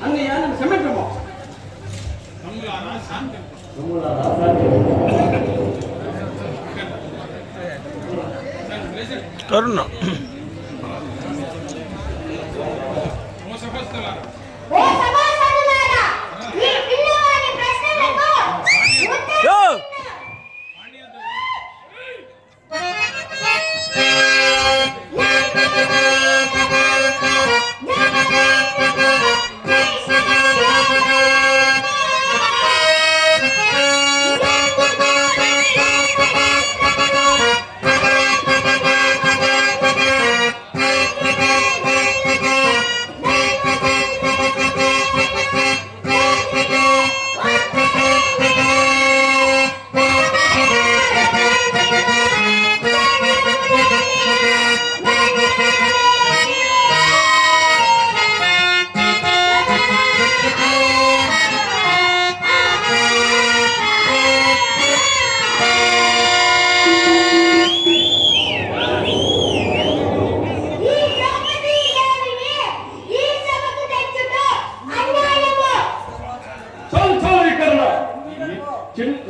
అన్నయ్య నన్ను క్షమించము. కరుణ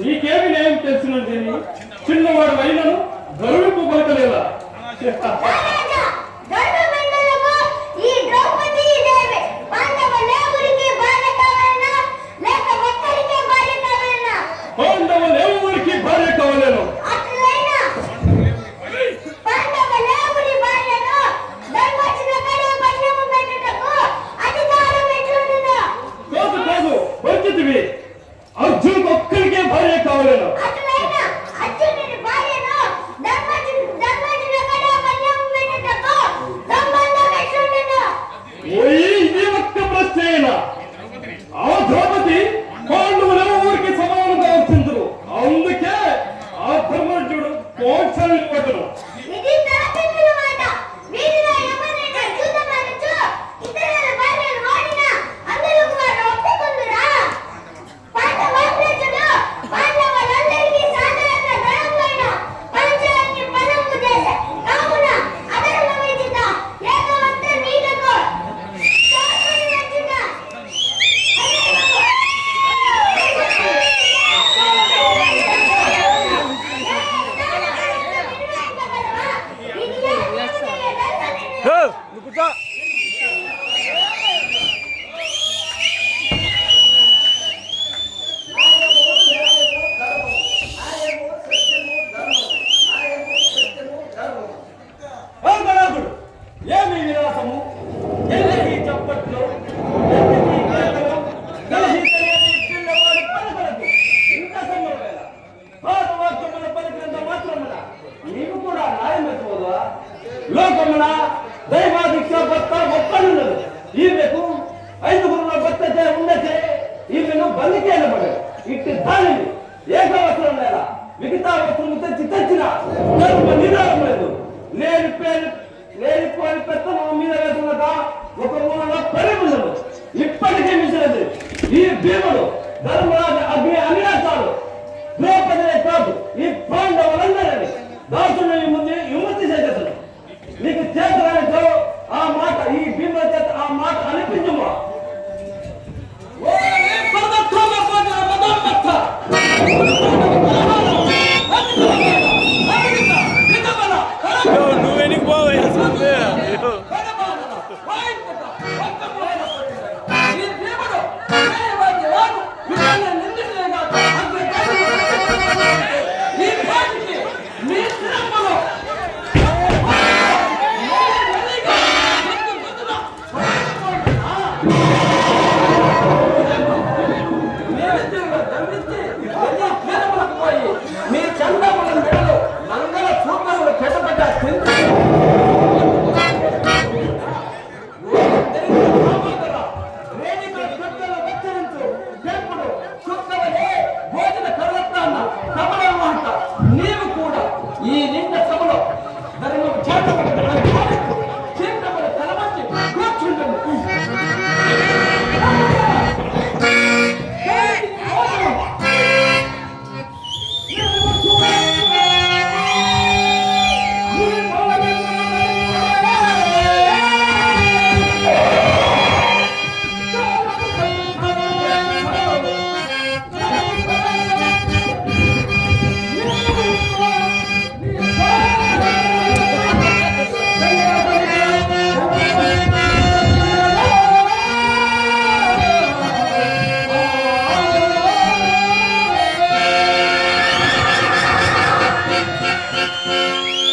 నీకేమి న్యాయం తెలిసినది? చిన్నవాడు అయినను గరువుకు పలకలేదా? పాండవులెవరికి భార్య కావలేను. కాదు కాదు వంచితివి. అర్జునుకు ఒక్కరికే భార్య కావలేను. ఇది ఒక్క ప్రశ్న. ఆ ద్రౌపది పాండవులెవరికి సమానంగా వర్తించరు. అందుకే ఆ ధర్మజుడు మోక్షాన్ని ఇవ్వటను. ఏమి విలాసము, ఎల్లి చప్పట్లు, నీకు కూడా న్యాయమైపోదా? లోకమున దైవాదీక్ష భర్త ఒక్కడున్నది. ఈమెకు 5 భర్త ఉండచే ఈమెను బందికేనబడు. ఇట్టి దానిని ఏకవస్త్రం లేదా మిగతా వస్త్రము తెచ్చిన ధర్మ నిదానం లేదు. లేనిపోని పెత్తనం మీద వేసుకున్నాక ఒక మూలలో పరిమితులు ఇప్పటికే మించినది. ఈ భీముడు ధర్మరాజు అగ్ని అన్యాసాలు ద్రౌపదినే కాదు ఈ పాండవులందరినీ దాసుని ముందు విముక్తి చేసేసాడు. నీకు చేతరానితో ఆ మాట ఈ భీముల చేత ఆ మాట అనిపించమా? నువ్వు వెనక్కి పోవే. ఆ